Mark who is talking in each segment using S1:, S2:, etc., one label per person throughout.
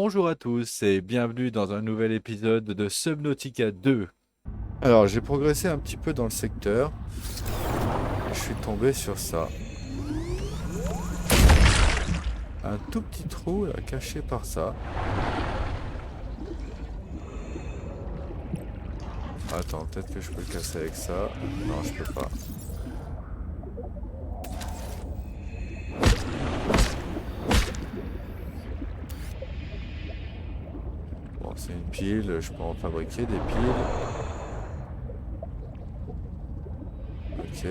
S1: Bonjour à tous et bienvenue dans un nouvel épisode de Subnautica 2. Alors j'ai progressé un petit peu dans le secteur. Je suis tombé sur ça. Un tout petit trou là, caché par ça. Attends, peut-être que je peux le casser avec ça. Non, je peux pas. Bon, c'est une pile, je peux en fabriquer des piles. Ok.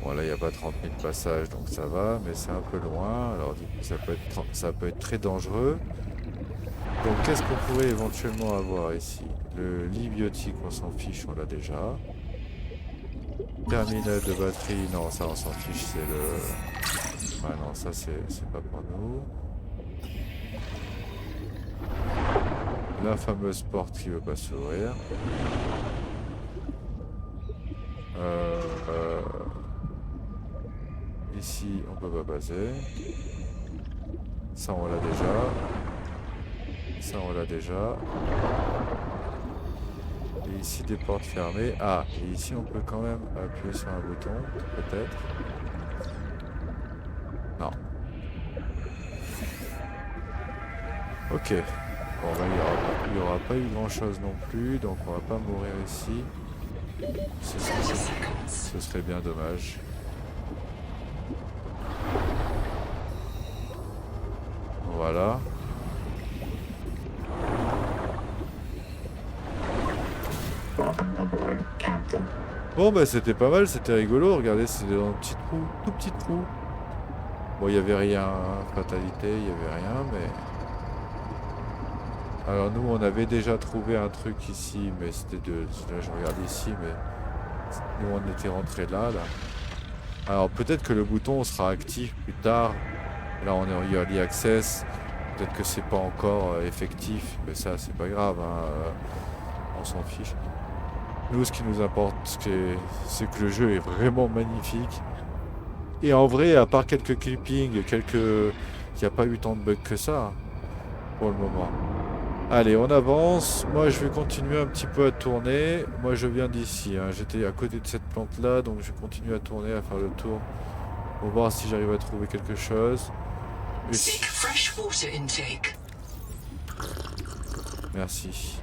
S1: Bon, là, il n'y a pas 30 000 passages, donc ça va, mais c'est un peu loin. Alors, du coup, ça peut être très dangereux. Donc, qu'est-ce qu'on pourrait éventuellement avoir ici? Le lit biotique, on s'en fiche, on l'a déjà. Terminal de batterie, non, ça, on s'en fiche, c'est le... Ah non, ça, c'est pas pour nous. La fameuse porte qui veut pas s'ouvrir. Ici, on peut pas passer. Ça, on l'a déjà. Ça, on l'a déjà. Et ici, des portes fermées. Ah, et ici, on peut quand même appuyer sur un bouton, peut-être. Non. Ok. Bon, ben, il n'y aura pas eu grand-chose non plus, donc on va pas mourir ici. Ce serait bien dommage. Voilà. Bon bah c'était pas mal, c'était rigolo, regardez c'est dans un petit trou, tout petit trou. Bon il y avait rien, hein, fatalité, il y avait rien mais... Alors nous on avait déjà trouvé un truc ici, mais c'était de... Là je regarde ici mais... Nous on était rentré là. Alors peut-être que le bouton sera actif plus tard. Là on est en Early Access. Peut-être que c'est pas encore effectif, mais ça c'est pas grave, hein, on s'en fiche. Nous, ce qui nous importe, c'est que le jeu est vraiment magnifique. Et en vrai, à part quelques clippings, il n'y a pas eu tant de bugs que ça, pour le moment. Allez, on avance. Moi, je vais continuer un petit peu à tourner. Moi, je viens d'ici, hein. J'étais à côté de cette plante-là, donc je continue à tourner, à faire le tour. Pour voir si j'arrive à trouver quelque chose. Merci.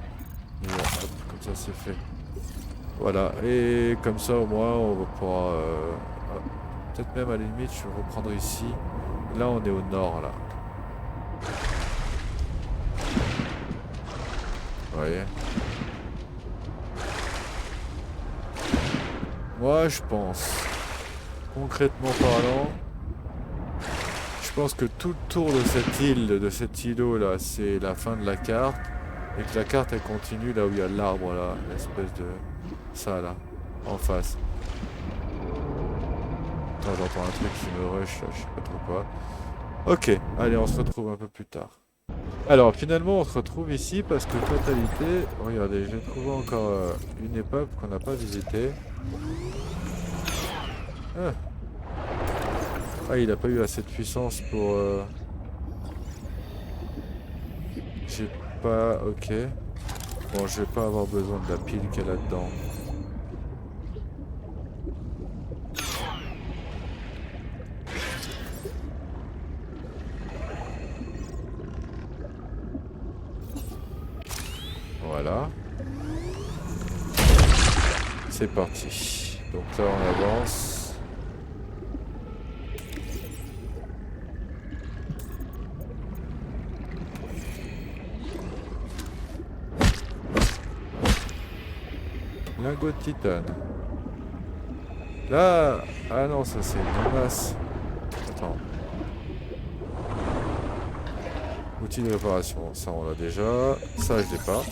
S1: Et hop, comme ça, c'est fait. Voilà, et comme ça au moins on va pouvoir... peut-être même à la limite je vais reprendre ici. Là on est au nord là. Vous voyez. Moi je pense, concrètement parlant, je pense que tout le tour de cette île, de cet îlot là, c'est la fin de la carte. Et que la carte elle continue là où il y a l'arbre là, l'espèce de... ça là, en face. Attends, j'entends un truc qui me rush là, je sais pas trop quoi. Ok, allez, on se retrouve un peu plus tard. Alors, finalement, on se retrouve ici parce que fatalité... Regardez, j'ai trouvé encore une épave qu'on n'a pas visitée. Ah. Ah, il a pas eu assez de puissance pour... J'ai pas... Ok. Bon, je vais pas avoir besoin de la pile qu'il y a là-dedans. Voilà. C'est parti. Donc là, on avance. Lingot de titane. Là... Ah non, ça c'est une masse. Attends. Outil de réparation, ça on l'a déjà. Ça je l'ai pas.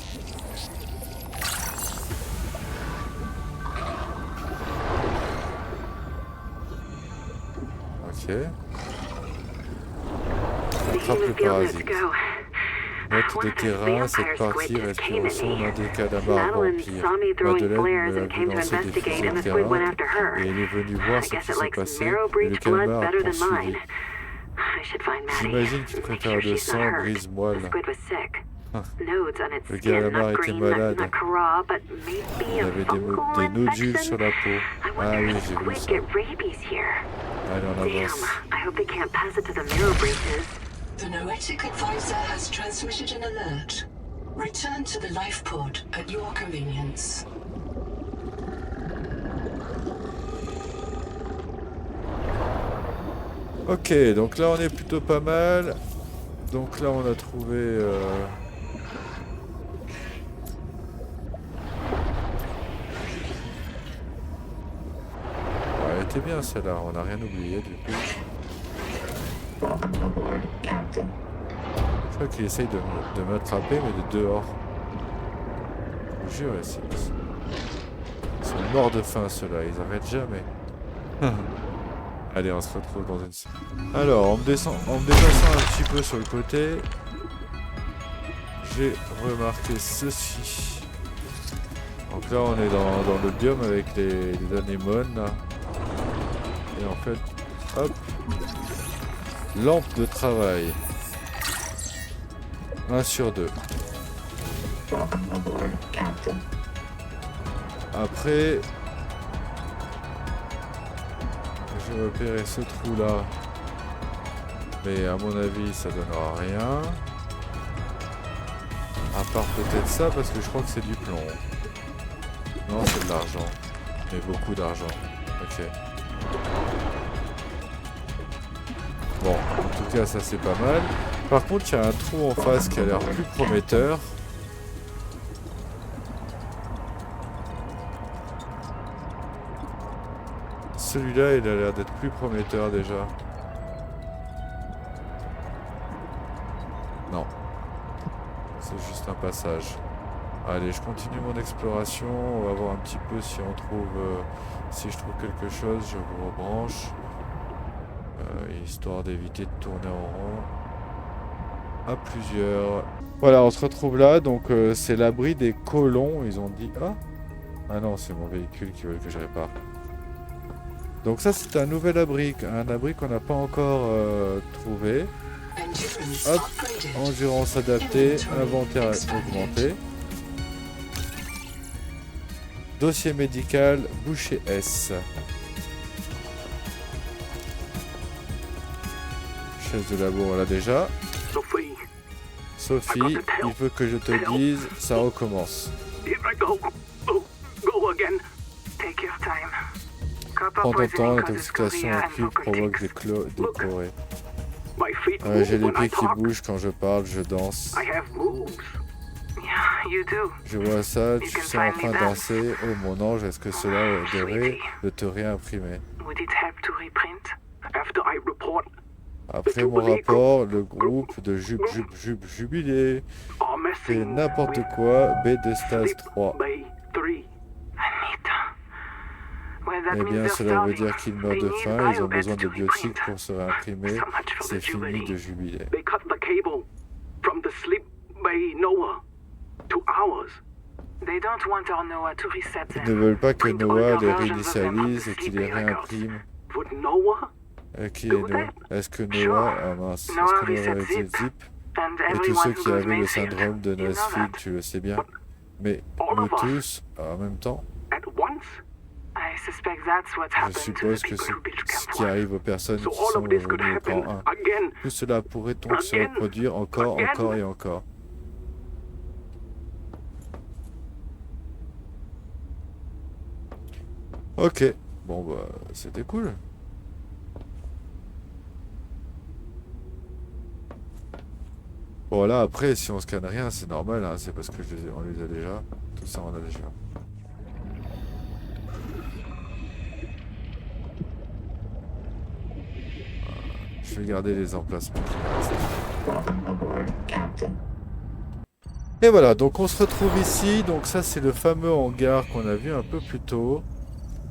S1: Ok. Attrape le parasite. Note de terrain, cette partie respire au son d'un des calamars vampires. Madeleine me l'a vu lancer des fusées de terrain et elle est venue voir ce qui s'est passé et le calmar a poursuivi. J'imagine qu'il préfère le sang, brise-moelle. Le calamar était malade. Il avait des nodules sur la peau. Ah oui, j'ai vu ça. Allez, on avance.
S2: The Noetic advisor has transmitted an alert. Return to the life pod at your convenience.
S1: Ok, donc là on est plutôt pas mal. Donc là on a trouvé... Ouais, elle était bien celle-là, on n'a rien oublié du coup. Je crois qu'il essaye de m'attraper mais de dehors. Je vous jure, ils sont morts de faim ceux-là, ils arrêtent jamais. Allez, on se retrouve dans une... Alors, en me déplaçant un petit peu sur le côté, j'ai remarqué ceci. Donc là, on est dans le biome avec les anémones, là. Et en fait, hop, lampe de travail. 1 sur 2. Après... J'ai repéré ce trou là, mais à mon avis ça donnera rien, à part peut-être ça parce que je crois que c'est du plomb. Non, c'est de l'argent, mais beaucoup d'argent. Ok. Bon, en tout cas ça c'est pas mal. Par contre il y a un trou en face qui a l'air plus prometteur. Celui-là, il a l'air d'être plus prometteur déjà. Non. C'est juste un passage. Allez, je continue mon exploration. On va voir un petit peu si on trouve... si je trouve quelque chose, je vous rebranche. Histoire d'éviter de tourner en rond. À plusieurs. Voilà, on se retrouve là. Donc, c'est l'abri des colons. Ils ont dit... Ah, ah non, c'est mon véhicule qui veut que je répare. Donc ça c'est un nouvel abri qu'on n'a pas encore trouvé. Hop, endurance adaptée, inventaire augmenté. Dossier médical, boucher S. Chaise de labo, on l'a déjà. Sophie, il faut que je te dise, ça recommence. Prends ton temps, l'intoxication en cuve provoque des chlorés. J'ai les pieds qui bougent quand je parle, je danse. Je vois ça, tu sais enfin danser. Oh mon ange, est-ce que cela aiderait de te réimprimer? Après mon rapport, le groupe de Jubilé fait n'importe quoi, B de stase 3. Eh bien, cela veut dire qu'ils meurent de faim, ils ont besoin de biotiques pour se réimprimer. C'est fini de jubiler. Ils ne veulent pas que Noah les réinitialise et qu'il les réimprime. Qui est Noah? Est-ce que Noah... Ah mince, est-ce que Noah est Zip? Et tous ceux qui avaient le syndrome de Nosfield, tu le sais bien. Mais nous tous, en même temps? Je suppose que ce qui arrive aux personnes qui sont venues au camp 1. Tout cela pourrait donc se reproduire encore et encore. Ok. Bon bah, c'était cool. Bon là après, si on scanne rien, c'est normal, hein, c'est parce que on les a déjà. Tout ça on a déjà. Je vais garder les emplacements. Et voilà, donc on se retrouve ici. Donc ça c'est le fameux hangar qu'on a vu un peu plus tôt.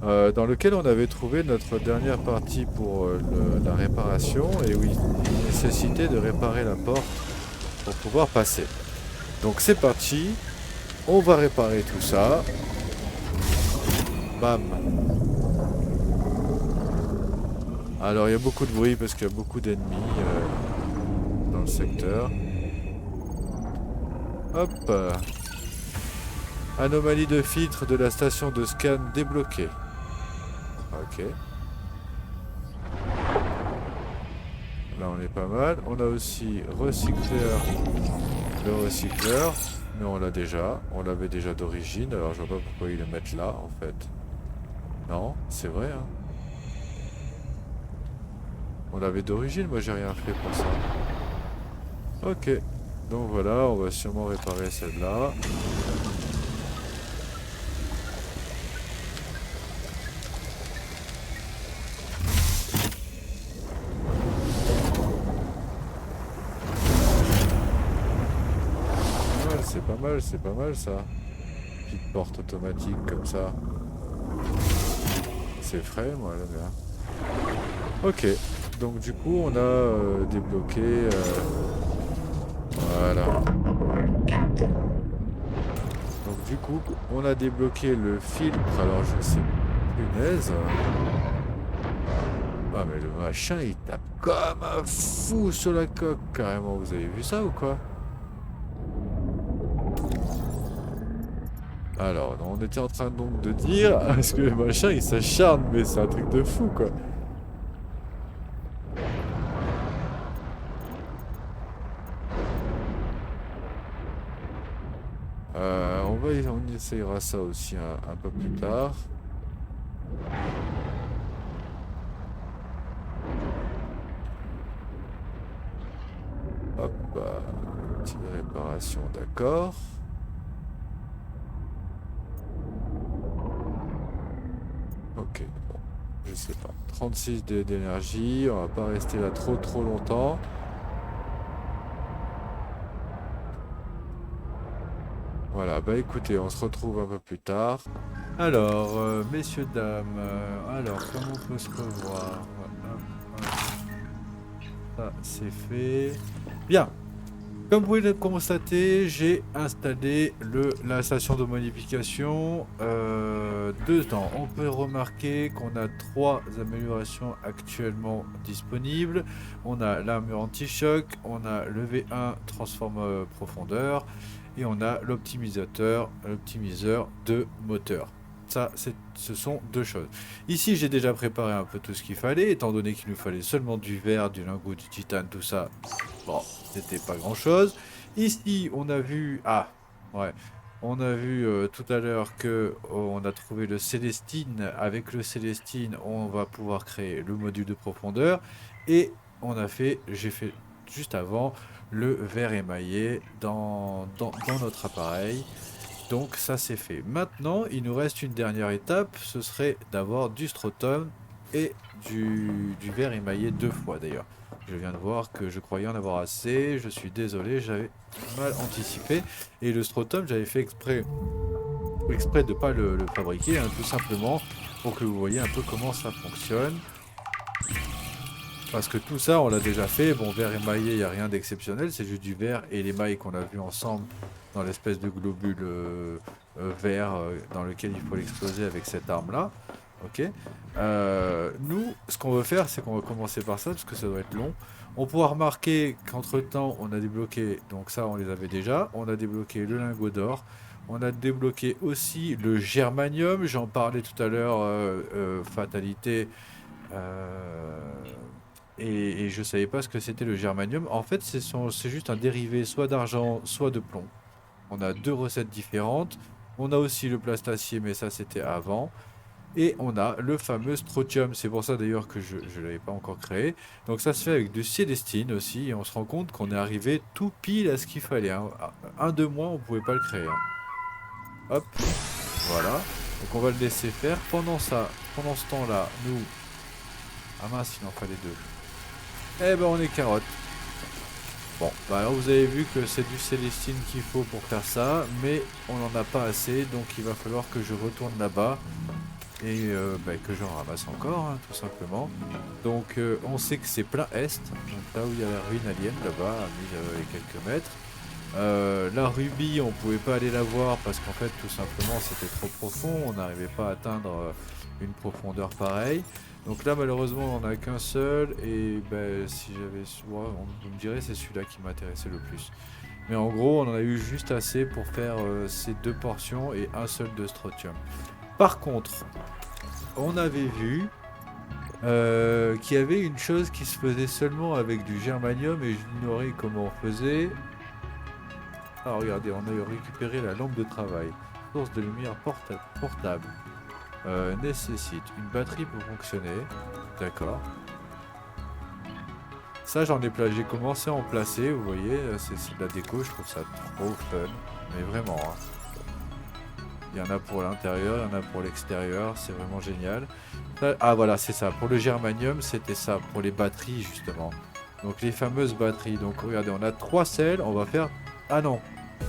S1: Dans lequel on avait trouvé notre dernière partie pour la réparation. Et oui, il nécessitait de réparer la porte pour pouvoir passer. Donc c'est parti. On va réparer tout ça. Bam. Alors il y a beaucoup de bruit parce qu'il y a beaucoup d'ennemis dans le secteur. Hop. Anomalie de filtre de la station de scan débloquée. Ok. Là on est pas mal. On a aussi recycleur. Le recycleur. Mais on l'a déjà. On l'avait déjà d'origine. Alors je vois pas pourquoi ils le mettent là en fait. Non, c'est vrai hein. On l'avait d'origine, moi j'ai rien fait pour ça. Ok. Donc voilà, on va sûrement réparer celle-là. C'est pas mal ça. Petite porte automatique comme ça. C'est frais, moi, là, bien. Ok. Donc, du coup, on a débloqué. Voilà. Donc, du coup, on a débloqué le filtre. Alors, je sais. Punaise. Ah, mais le machin, il tape comme un fou sur la coque, carrément. Vous avez vu ça ou quoi? Alors, on était en train donc de dire, parce que le machin il s'acharne, mais c'est un truc de fou quoi. On essayera ça aussi un peu plus tard. Hop, petite réparation, d'accord. Ok, bon, je sais pas. 36 d'énergie, on va pas rester là trop longtemps. Voilà, bah écoutez, on se retrouve un peu plus tard. Alors, messieurs, dames, alors, comment on peut se revoir? Ça, c'est fait. Bien. Comme vous pouvez le constater, j'ai installé la station de modification dedans. On peut remarquer qu'on a 3 améliorations actuellement disponibles. On a l'armure anti-choc, on a le V1 transforme profondeur et on a l'optimiseur de moteur. Ça, ce sont 2 choses. Ici, j'ai déjà préparé un peu tout ce qu'il fallait, étant donné qu'il nous fallait seulement du verre, du lingot, du titane, tout ça. Bon, c'était pas grand chose. Ici, on a vu... Ah, ouais. On a vu tout à l'heure que on a trouvé le Célestine. Avec le Célestine, on va pouvoir créer le module de profondeur. Et j'ai fait juste avant le verre émaillé dans notre appareil. Donc ça c'est fait. Maintenant, il nous reste une dernière étape, ce serait d'avoir du Stratum et du verre émaillé 2 fois d'ailleurs. Je viens de voir que je croyais en avoir assez, je suis désolé, j'avais mal anticipé. Et le Stratum, j'avais fait exprès de ne pas le fabriquer, hein, tout simplement pour que vous voyez un peu comment ça fonctionne. Parce que tout ça, on l'a déjà fait. Bon, verre émaillé, il n'y a rien d'exceptionnel. C'est juste du verre et l'émail qu'on a vu ensemble dans l'espèce de globule vert dans lequel il faut l'exploser avec cette arme-là. Ok. Nous, ce qu'on veut faire, c'est qu'on va commencer par ça, parce que ça doit être long. On pourra remarquer qu'entre-temps, on a débloqué, donc ça, on les avait déjà. On a débloqué le lingot d'or. On a débloqué aussi le germanium. J'en parlais tout à l'heure, fatalité. Et je savais pas ce que c'était le germanium. En fait, c'est juste un dérivé soit d'argent, soit de plomb. On a 2 recettes différentes. On a aussi le plastacier, mais ça c'était avant. Et on a le fameux strontium. C'est pour ça d'ailleurs que je ne l'avais pas encore créé. Donc ça se fait avec du célestine aussi. Et on se rend compte qu'on est arrivé tout pile à ce qu'il fallait, hein. Un de moins, on pouvait pas le créer, hein. Hop, voilà. Donc on va le laisser faire. Pendant ce temps-là, nous... Ah mince, il en fallait 2. Eh ben on est carotte. Bon, bah alors vous avez vu que c'est du Célestine qu'il faut pour faire ça, mais on n'en a pas assez, donc il va falloir que je retourne là-bas et que j'en ramasse encore, hein, tout simplement. Donc on sait que c'est plein est, donc là où il y a la ruine alien, là-bas, à 1000 et quelques mètres. La rubis, on pouvait pas aller la voir parce qu'en fait, tout simplement, c'était trop profond, on n'arrivait pas à atteindre une profondeur pareille. Donc là malheureusement on en a qu'un seul et ben si j'avais su, ouais, on me dirait c'est celui-là qui m'intéressait le plus. Mais en gros on en a eu juste assez pour faire ces 2 portions et un seul de strontium. Par contre, on avait vu qu'il y avait une chose qui se faisait seulement avec du germanium et j'ignorais comment on faisait. Ah regardez, on a récupéré la lampe de travail. Source de lumière portable. Nécessite une batterie pour fonctionner. D'accord. Ça j'ai commencé à en placer, vous voyez, c'est de la déco, je trouve ça trop fun. Mais vraiment, hein. Il y en a pour l'intérieur, il y en a pour l'extérieur, c'est vraiment génial. Ah voilà, c'est ça, pour le germanium, c'était ça, pour les batteries justement. Donc les fameuses batteries, donc regardez, on a 3 sels, on va faire... Ah non,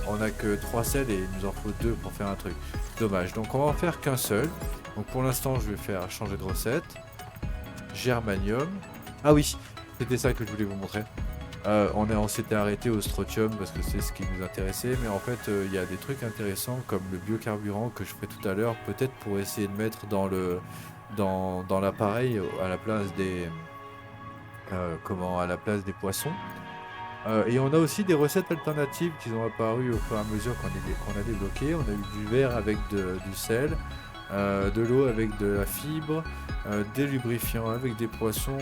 S1: on a que 3 sels et il nous en faut 2 pour faire un truc. Dommage, donc on va en faire qu'un seul. Donc pour l'instant, je vais faire changer de recette. Germanium. Ah oui, c'était ça que je voulais vous montrer. On s'était arrêté au strontium parce que c'est ce qui nous intéressait, mais en fait il y a des trucs intéressants comme le biocarburant que je ferai tout à l'heure, peut-être pour essayer de mettre dans l'appareil à la place des à la place des poissons. Et on a aussi des recettes alternatives qui ont apparu au fur et à mesure qu'on a débloqué. On a eu du verre avec du sel, de l'eau avec de la fibre, des lubrifiants avec des poissons,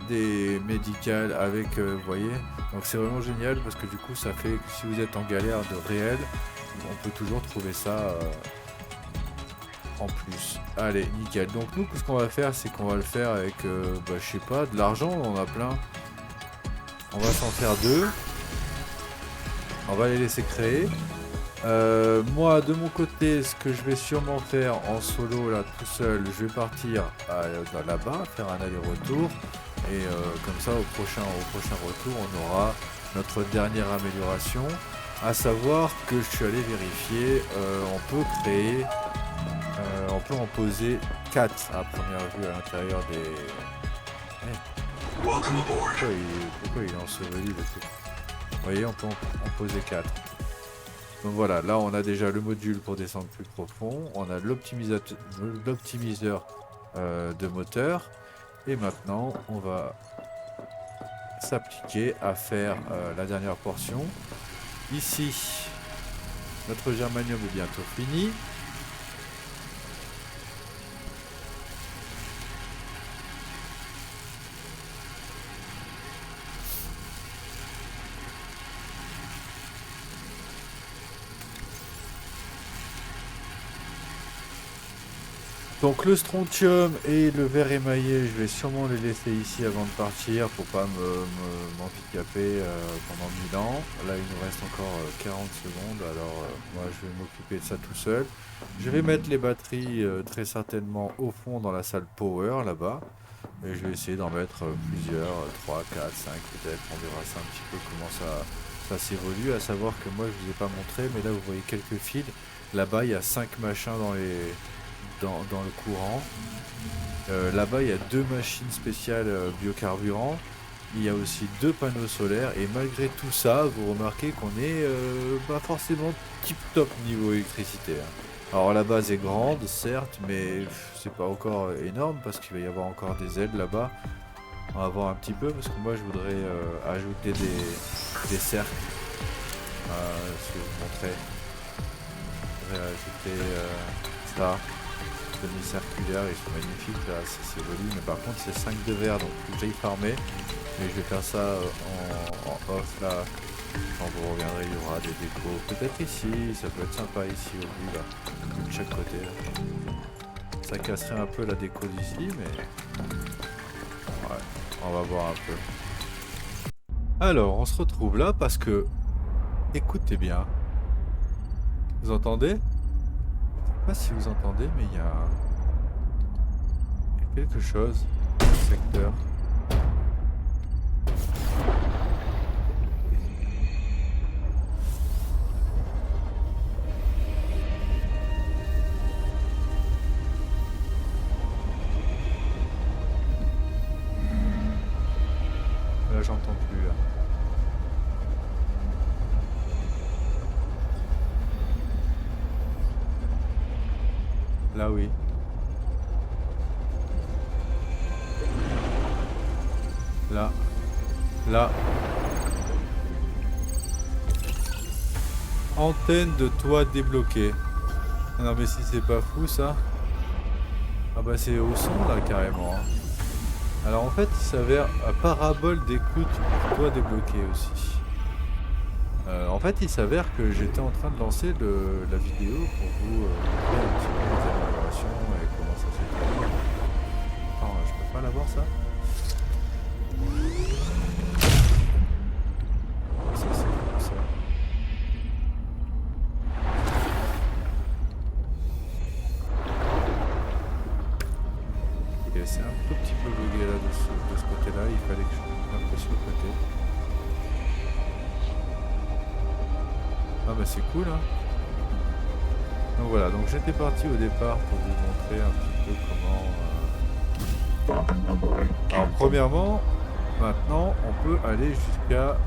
S1: des médicales avec, vous voyez, donc c'est vraiment génial parce que du coup ça fait que si vous êtes en galère de réel, on peut toujours trouver ça en plus. Allez, nickel. Donc nous, ce qu'on va faire, c'est qu'on va le faire avec, je sais pas, de l'argent, on en a plein. On va s'en faire 2. On va les laisser créer. Moi, de mon côté, ce que je vais sûrement faire en solo, là, tout seul, je vais partir là-bas, faire un aller-retour. Et comme ça, au prochain retour, on aura notre dernière amélioration. À savoir que je suis allé vérifier, on peut créer, on peut en poser 4 à première vue à l'intérieur des... Pourquoi il est enseveli le truc? Vous voyez, on peut en poser 4. Donc voilà, là on a déjà le module pour descendre plus profond, on a l'optimiseur de moteur, et maintenant on va s'appliquer à faire la dernière portion. Ici, notre germanium est bientôt fini. Donc le strontium et le verre émaillé, je vais sûrement les laisser ici avant de partir pour pas m'handicaper pendant 1000 ans. Là il nous reste encore 40 secondes, alors moi je vais m'occuper de ça tout seul. Je vais mettre les batteries très certainement au fond dans la salle power là-bas. Et je vais essayer d'en mettre plusieurs, 3, 4, 5 peut-être, on verra ça un petit peu comment ça s'évolue. À savoir que moi je vous ai pas montré, mais là vous voyez quelques fils. Là-bas il y a 5 machins dans le courant. Là-bas il y a 2 machines spéciales biocarburant. Il y a aussi 2 panneaux solaires et malgré tout ça vous remarquez qu'on est pas forcément tip top niveau électricité, hein. Alors la base est grande certes, mais c'est pas encore énorme parce qu'il va y avoir encore des aides là-bas. On va voir un petit peu parce que moi je voudrais ajouter des cercles, ce que je vous montrais. Je voudrais ajouter ça. Demi-circulaire, ils sont magnifiques là, c'est joli, mais par contre c'est 5 de verre, donc faut que j'aille farmer. Mais je vais faire ça en off là. Quand vous reviendrez, il y aura des décos. Peut-être ici, ça peut être sympa ici au bout là, de chaque côté là. Ça casserait un peu la déco d'ici, mais ouais, on va voir un peu. Alors, on se retrouve là parce que, écoutez bien, vous entendez? Je sais pas si vous entendez, mais il y a quelque chose dans le secteur. Là, j'entends plus là. Là oui. Là. Là. Antenne de toit débloquée. Ah non mais si c'est pas fou ça. Ah bah c'est au son là carrément. Hein. Alors en fait il s'avère à parabole d'écoute du toit débloqué aussi. En fait il s'avère que j'étais en train de lancer la vidéo pour vous montrer un petit peu les améliorations et comment ça s'est fait. Attends, je peux pas l'avoir ça? Ça c'est comme ça. Ok, c'est un tout petit peu bugué là de ce côté-là, il fallait que je mette un peu sur le côté. Ah bah c'est cool hein. Donc voilà, donc j'étais parti au départ pour vous montrer un petit peu comment... Alors premièrement, maintenant on peut aller jusqu'à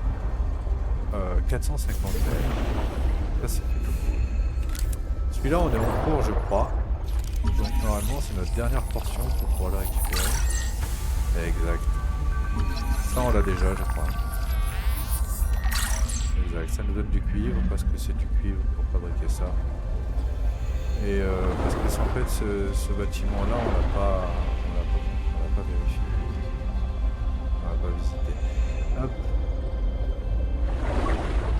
S1: 450 mètres. Ça c'est plutôt cool. Celui-là on est en cours je crois. Donc normalement c'est notre dernière portion pour pouvoir le récupérer. Exact. Ça on l'a déjà je crois. Exact, ça nous donne du cuivre parce que c'est du cuivre pour fabriquer ça. Et parce que en fait ce bâtiment là on l'a pas vérifié. On l'a pas visité. Hop.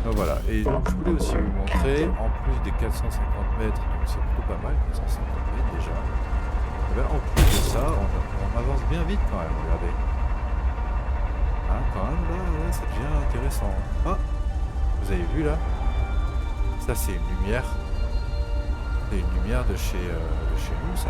S1: Donc voilà, et donc je voulais aussi vous montrer, en plus des 450 mètres, donc c'est plutôt pas mal, 450 mètres déjà. Et bien, en plus de ça, on avance bien vite quand même, regardez. Hein, quand même, là, ça devient intéressant. Ah, vous avez vu là? Ça c'est une lumière. C'est une lumière de chez nous, ça.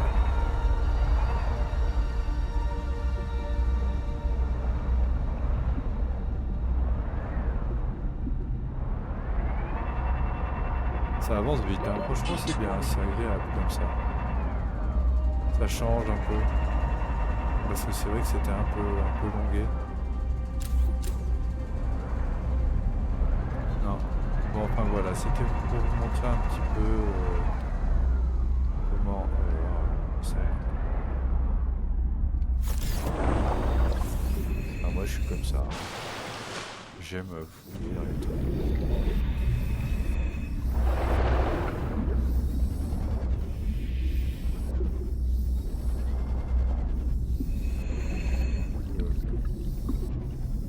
S1: Ça avance vite, hein. Franchement c'est bien, c'est agréable comme ça. Ça change un peu. Parce que c'est vrai que c'était un peu longué. Non. Bon enfin voilà, c'était pour vous montrer un petit peu comment ça. Ah, moi je suis comme ça. J'aime fouiller et tout.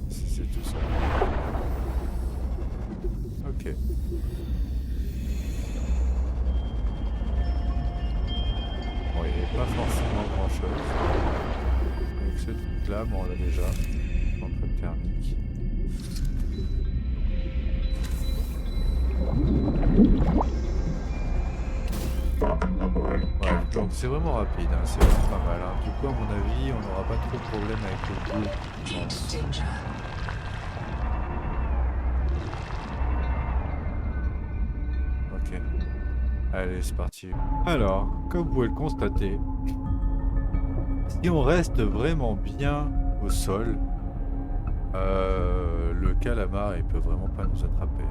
S1: C'est tout ça. Ok. Bon, il n'y avait pas forcément grand chose. Avec ce truc là, bon on l'a déjà. Centre thermique. Ouais, donc c'est vraiment rapide, hein, c'est vraiment pas mal. Hein. Du coup, à mon avis, on n'aura pas trop de problème avec le bout. Ok. Allez, c'est parti. Alors, comme vous pouvez le constater, si on reste vraiment bien au sol, le calamar, il peut vraiment pas nous attraper.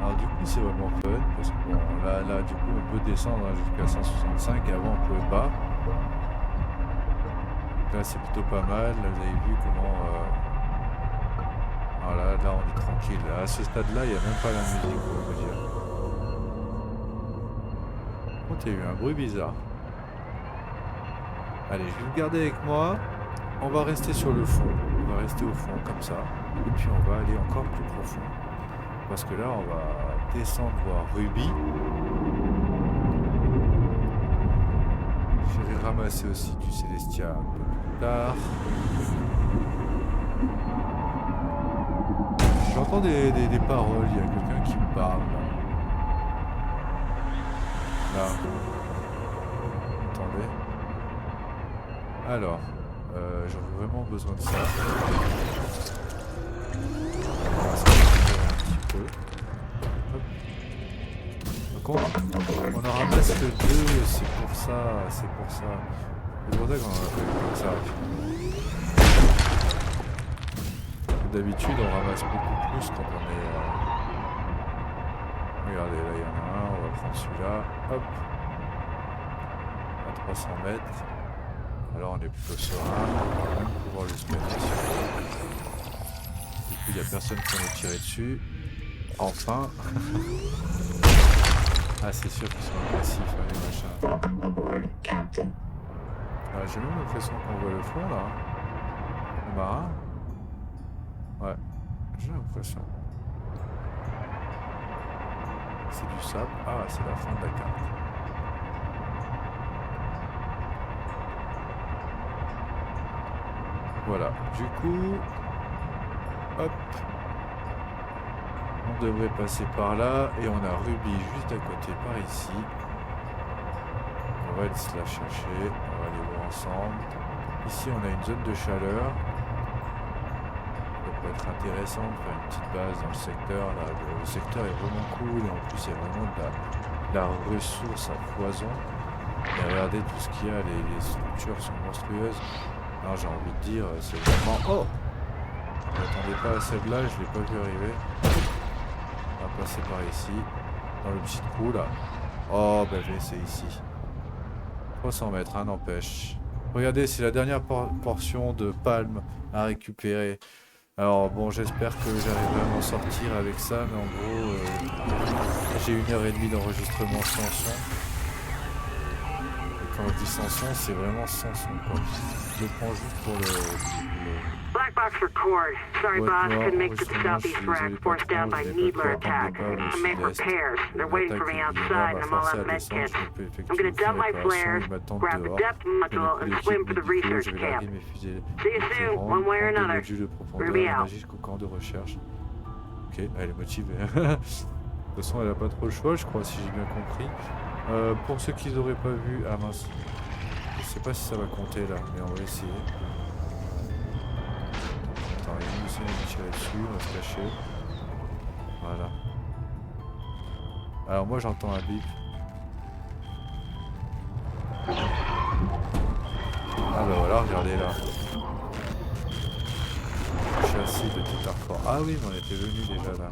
S1: Alors du coup c'est vraiment fun parce que bon, là du coup on peut descendre jusqu'à 165 et avant on pouvait pas. Donc là c'est plutôt pas mal, là vous avez vu comment... Voilà, là on est tranquille, à ce stade là il n'y a même pas la musique pour vous dire. Par contre il y a eu un bruit bizarre. Allez je vais vous garder avec moi, on va rester sur le fond, on va rester au fond comme ça, et puis on va aller encore plus profond. Parce que là, on va descendre voir Ruby. Je vais ramasser aussi du Célestia un peu plus tard. J'entends des paroles, il y a quelqu'un qui me parle. Là. Attendez. Alors, j'aurais vraiment besoin de ça. Donc on en ramasse que 2, c'est pour ça. C'est pour ça qu'on en a fait comme ça. D'habitude on ramasse beaucoup plus quand on est... Regardez, là il y en a un, on va prendre celui-là. Hop. À 300 mètres. Alors on est plutôt serein, on va même pouvoir le scanner si on veut. Du coup il n'y a personne qui va nous tirer dessus. Enfin. Ah c'est sûr qu'ils sont agressifs hein, les machins. Ah, j'ai même l'impression qu'on voit le fond là. Le marin. Ouais, j'ai l'impression. C'est du sable. Ah c'est la fin de la carte. Voilà, du coup, hop, on devrait passer par là et on a Ruby juste à côté par ici. On va se la chercher, on va aller voir ensemble. Ici on a une zone de chaleur. Ça peut être intéressant de faire une petite base dans le secteur. Là. Le secteur est vraiment cool et en plus il y a vraiment de la ressource à foison. Et regardez tout ce qu'il y a, les structures sont monstrueuses. Alors j'ai envie de dire, c'est vraiment... Oh, je m'attendais pas à celle-là, je l'ai pas vu arriver. On va passer par ici, dans le petit trou là. Oh, bah c'est ici. 300 mètres, hein, n'empêche. Regardez, c'est la dernière portion de palme à récupérer. Alors bon, j'espère que j'arriverai à m'en sortir avec ça, mais en gros, j'ai 1h30 d'enregistrement sans son. Quand je dis sans son, c'est vraiment sans son quoi. Je le prends juste pour le...
S3: Black box record. Sorry, boss. Couldn't make it to the southeast rack. Forced down by Needler attack. I make repairs. They're waiting for me outside, and I'm all out of med kits. I'm gonna dump my flares, grab the depth module, and swim for the research camp. See you soon, one way or another. Ruby out.
S1: Jusqu'au camp de recherche. Ok, elle est motivée. De toute façon, elle a pas trop le choix, je crois, si j'ai bien compris. Pour ceux qui n'auraient pas vu, ah mince, je sais pas si ça va compter là, mais on va essayer. Attends, il y a une essayer de tirer dessus, on va se cacher. Voilà. Alors moi j'entends un bip. Ah bah voilà, regardez là. Châssis de tout hardcore. Ah oui, mais on était venu déjà là.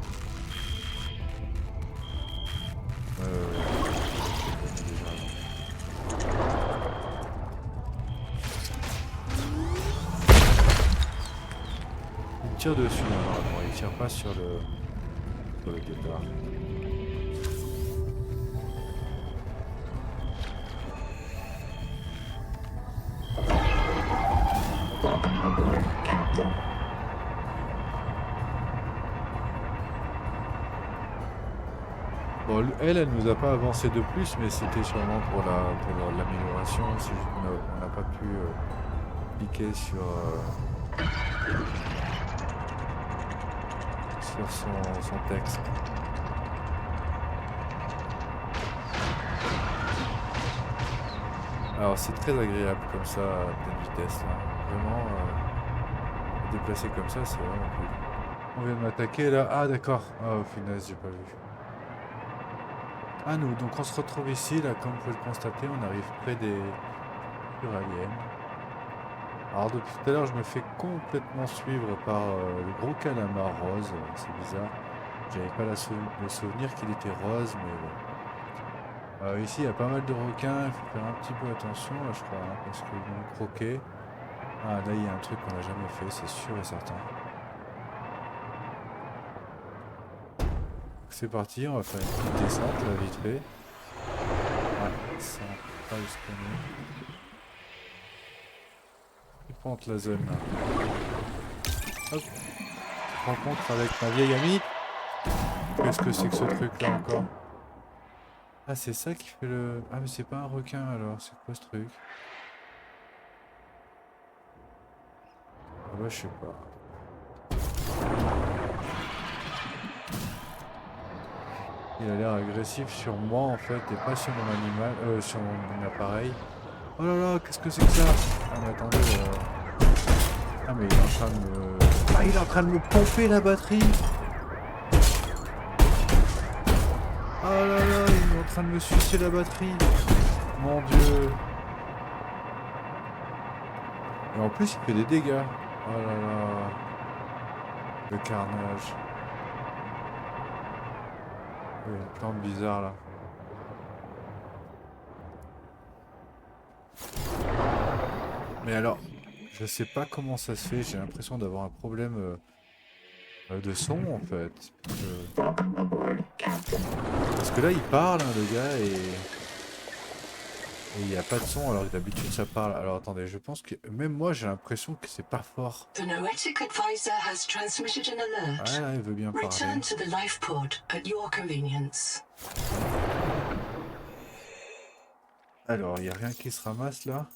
S1: Il tire dessus normalement, il tire pas sur le départ. Bon, elle nous a pas avancé de plus, mais c'était sûrement pour l'amélioration. C'est juste qu'on n'a pas pu cliquer sur son texte. Alors c'est très agréable comme ça à pleine vitesse là. Vraiment déplacer comme ça c'est vraiment cool. On vient de m'attaquer là. Ah d'accord. Ah finesse, j'ai pas vu. Ah nous, donc on se retrouve ici là, comme vous pouvez le constater, on arrive près des Uraliennes. Alors depuis tout à l'heure je me fais complètement suivre par le gros calamar rose, c'est bizarre. J'avais pas le souvenir qu'il était rose, mais bon. Ici il y a pas mal de requins, il faut faire un petit peu attention là je crois, hein, parce qu'ils vont croquer. Ah là il y a un truc qu'on n'a jamais fait, c'est sûr et certain. C'est parti, on va faire une petite descente là vite fait. Ah, ça on peut pas le scanner. Il pointe la zone là. Hop. Rencontre avec ma vieille amie. Qu'est-ce que c'est que ce truc là encore? Ah c'est ça qui fait le... Ah mais c'est pas un requin alors, c'est quoi ce truc? Ah bah je sais pas. Il a l'air agressif sur moi en fait et pas sur mon animal, sur mon appareil. Oh là là, qu'est-ce que c'est que ça? Ah mais attendez, ah mais il est en train de me... Ah il est en train de me pomper la batterie. Oh là là, il est en train de me sucer la batterie. Mon dieu. Et en plus il fait des dégâts. Oh là là. Le carnage. Il y a une plante bizarre là. Mais alors, je sais pas comment ça se fait, j'ai l'impression d'avoir un problème de son en fait. Parce que là il parle, hein, le gars, et il n'y a pas de son alors que d'habitude ça parle. Alors attendez, je pense que même moi j'ai l'impression que c'est pas fort.
S2: The Noetic advisor has transmitted an alert.
S1: Ah, il veut bien parler.
S2: Return to the life pod at your convenience.
S1: Alors, il n'y a rien qui se ramasse là.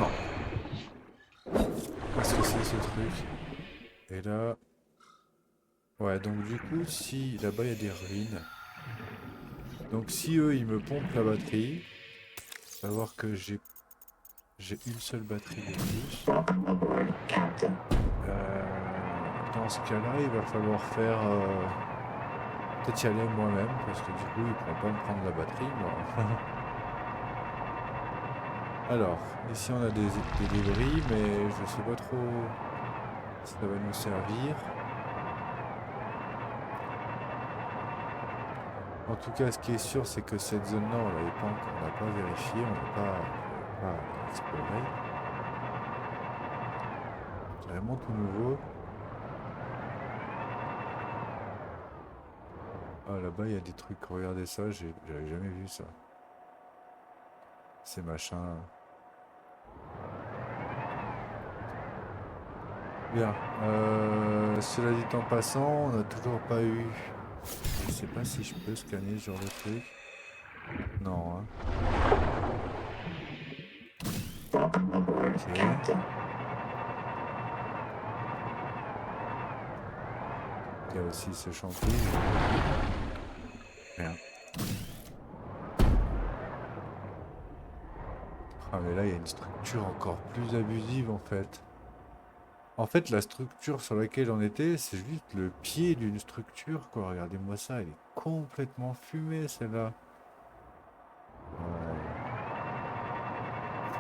S1: Non. Qu'est-ce que c'est ce truc? Et là... Ouais, donc du coup, si là-bas il y a des ruines. Donc si eux, ils me pompent la batterie, savoir que j'ai une seule batterie de plus. Dans ce cas-là, il va falloir faire... peut-être y aller moi-même, parce que du coup, il ne pourra pas me prendre la batterie, moi. Alors, ici on a des débris, mais je sais pas trop si ça va nous servir. En tout cas, ce qui est sûr, c'est que cette zone-là, on l'avait pas encore, on n'a pas vérifié, on n'a pas exploré. C'est vraiment tout nouveau. Ah, là-bas, il y a des trucs, regardez ça, j'avais jamais vu ça. Ces machins. Bien. Cela dit en passant, on n'a toujours pas eu... Je sais pas si je peux scanner ce genre de truc. Non, hein. Ok. Il y a aussi ce chantier. Rien. Ah mais là il y a une structure encore plus abusive en fait. En fait la structure sur laquelle on était, c'est juste le pied d'une structure quoi. Regardez-moi ça, elle est complètement fumée celle-là.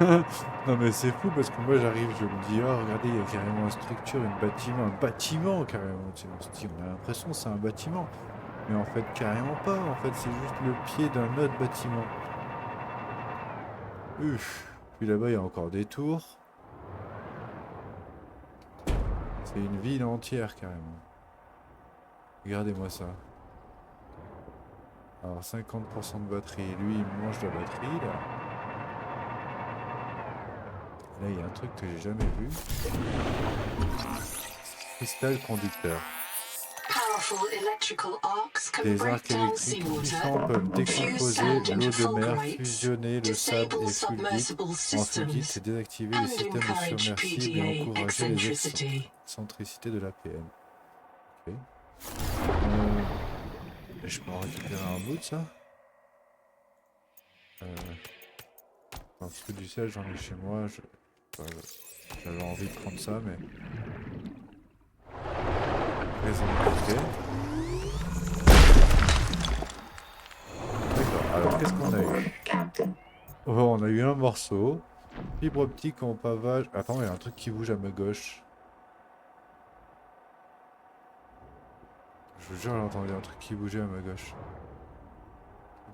S1: Ouais. Non mais c'est fou parce que moi j'arrive, je me dis oh regardez il y a carrément une structure, un bâtiment carrément. On se dit, on a l'impression que c'est un bâtiment. Mais en fait carrément pas, en fait c'est juste le pied d'un autre bâtiment. Puis là-bas il y a encore des tours. C'est une ville entière carrément. Regardez-moi ça. Alors 50% de batterie, lui il mange de la batterie là. Là il y a un truc que j'ai jamais vu. Cristal conducteur. Des arcs électriques puissants peuvent décomposer l'eau de mer, fusionner le sable et fluide en fluide et désactiver les systèmes submersibles et encourager les excentricités de l'APN. Ok. Je peux en récupérer un bout de ça parce que du sel j'en ai chez moi. J'avais envie de prendre ça mais... D'accord, alors qu'est-ce qu'on a eu? Oh, on a eu un morceau. Fibre optique en pavage. Attends, il y a un truc qui bouge à ma gauche. Je vous jure, j'ai entendu un truc qui bougeait à ma gauche.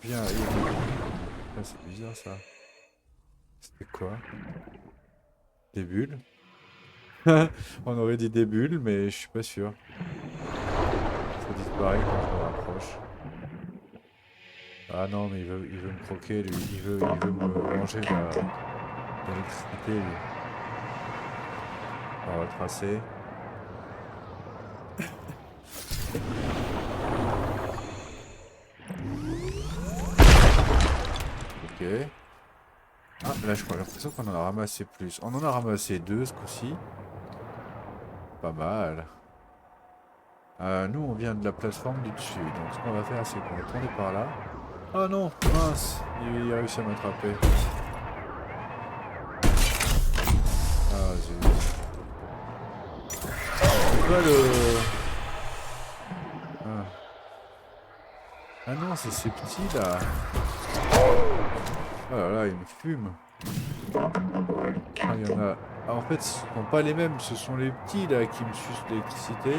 S1: Bien, ah, c'est bizarre ça. C'était quoi? Des bulles? On aurait dit des bulles, mais je suis pas sûr. Ça disparaît quand je me rapproche. Ah non, mais il veut me croquer, lui. Il veut me manger l'électricité, lui. On va tracer. Ok. Ah, là, j'ai l'impression qu'on en a ramassé plus. On en a ramassé 2 ce coup-ci. Pas mal. Nous, on vient de la plateforme du dessus. Donc, ce qu'on va faire, c'est qu'on va tourner par là. Oh non, mince, il a réussi à m'attraper. Ah, zut. C'est quoi le... Ah non, c'est ces petits là. Oh là là, il me fume. Ah, il y en a... Ah, en fait, ce ne sont pas les mêmes, ce sont les petits là qui me sucent l'électricité.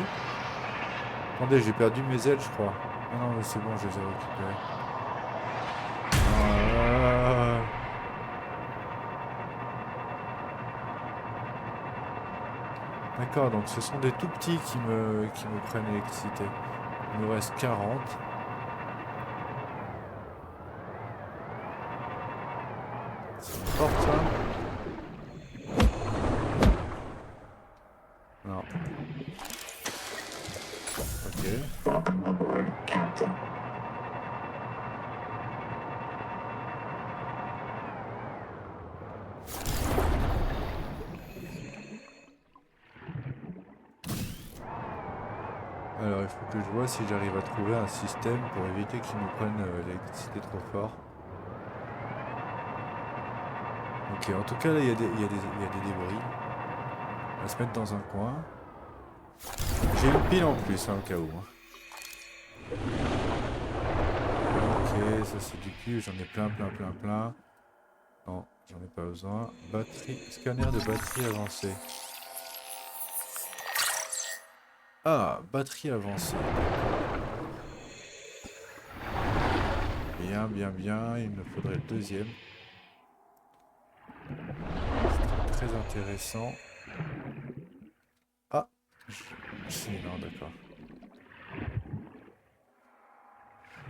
S1: Attendez, j'ai perdu mes ailes, je crois. Ah non, mais c'est bon, je les ai récupérées. D'accord, donc ce sont des tout petits qui me prennent l'électricité. Il nous reste 40. C'est une porte ça? Non. Ok. Alors il faut que je vois si j'arrive à trouver un système pour éviter qu'ils nous prennent l'électricité trop fort. Ok, en tout cas là il y a des débris. On va se mettre dans un coin. J'ai une pile en plus hein, au cas où. Ok, ça c'est du cul, j'en ai plein. Non, j'en ai pas besoin. Batterie, scanner de batterie avancée. Ah, batterie avancée. Bien, il me faudrait le deuxième. C'est très intéressant. Ah, si, non, d'accord.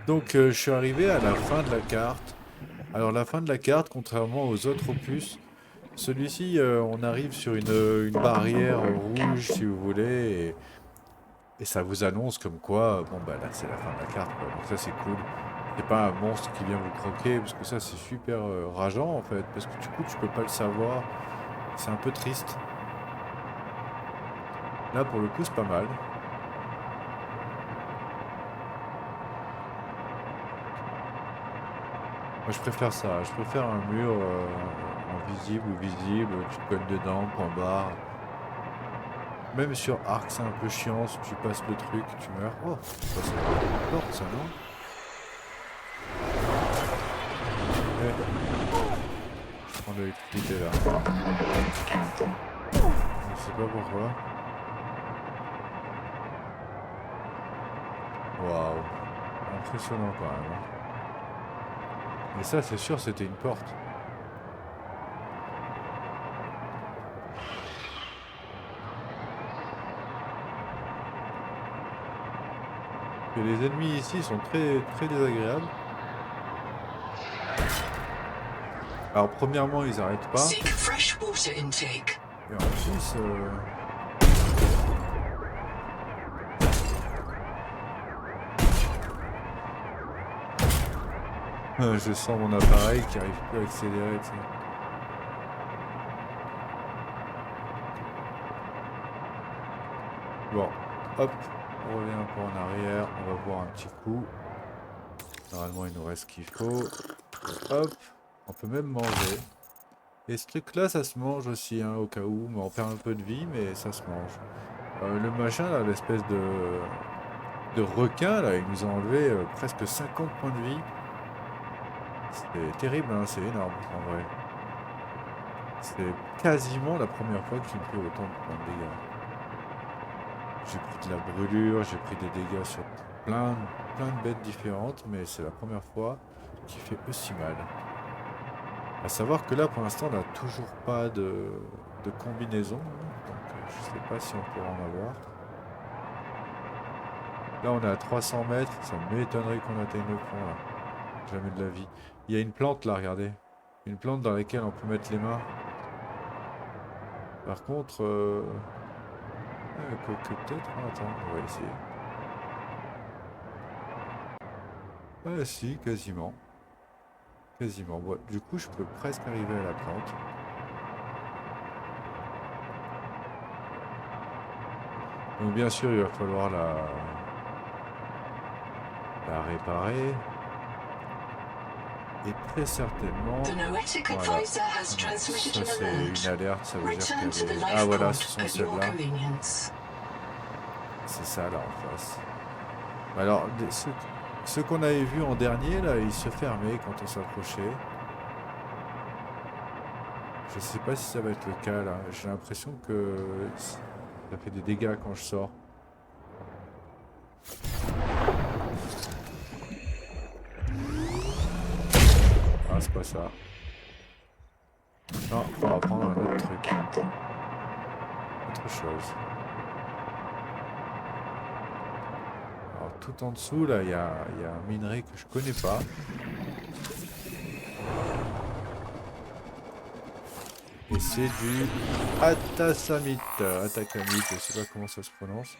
S1: Donc, je suis arrivé à la fin de la carte. Alors, la fin de la carte, contrairement aux autres opus, celui-ci, on arrive sur une barrière rouge, si vous voulez, et ça vous annonce comme quoi, bon, bah là, c'est la fin de la carte, quoi. Donc ça, c'est cool. C'est pas un monstre qui vient vous croquer, parce que ça, c'est super rageant, en fait, parce que du coup, tu peux pas le savoir. C'est un peu triste. Là, pour le coup, c'est pas mal. Moi, je préfère ça. Je préfère un mur en visible ou visible. Tu te colles dedans, point barre. Même sur Arc, c'est un peu chiant. Si tu passes le truc, tu meurs. Oh, ça, c'est une porte, ça, non? Ouais. Je prends de l'électricité, là. Je sais pas pourquoi. Waouh. Impressionnant, quand même. Et ça, c'est sûr, c'était une porte. Et les ennemis ici sont très désagréables. Alors, premièrement, ils n'arrêtent pas.
S2: Seek fresh water intake.
S1: Et en plus... je sens mon appareil qui arrive plus à accélérer, tu sais. Bon, hop, on revient un peu en arrière, on va boire un petit coup. Normalement, il nous reste ce qu'il faut. Hop, on peut même manger. Et ce truc-là, ça se mange aussi, hein, au cas où, mais on perd un peu de vie, mais ça se mange. Le machin, là, l'espèce de requin, là, il nous a enlevé presque 50 points de vie. C'est terrible, hein, c'est énorme, en vrai. C'est quasiment la première fois qu'il me fait autant de points de dégâts. J'ai pris de la brûlure, j'ai pris des dégâts sur plein de bêtes différentes, mais c'est la première fois qu'il fait aussi mal. À savoir que là, pour l'instant, on n'a toujours pas de combinaison, donc je sais pas si on pourra en avoir. Là, on est à 300 mètres, ça m'étonnerait qu'on atteigne le fond, là. Jamais de la vie. Il y a une plante, là, regardez. Une plante dans laquelle on peut mettre les mains. Par contre... que peut-être... Ah, attends, on va essayer. Ah si, quasiment. Quasiment. Bon, du coup, je peux presque arriver à la plante. Donc bien sûr, il va falloir la réparer. Et très certainement... Voilà. Ça, c'est une alerte, ça veut dire qu'il y avait... Ah voilà, ce sont celles-là. C'est ça, là, en face. Alors, ceux qu'on avait vus en dernier, là, ils se fermaient quand on s'approchait. Je sais pas si ça va être le cas, là. J'ai l'impression que ça fait des dégâts quand je sors. Ah, c'est pas ça. Non, on va prendre un autre truc. Autre chose. Alors tout en dessous là il y a un minerai que je connais pas. Et c'est du Atasamite, Atakamite, je sais pas comment ça se prononce.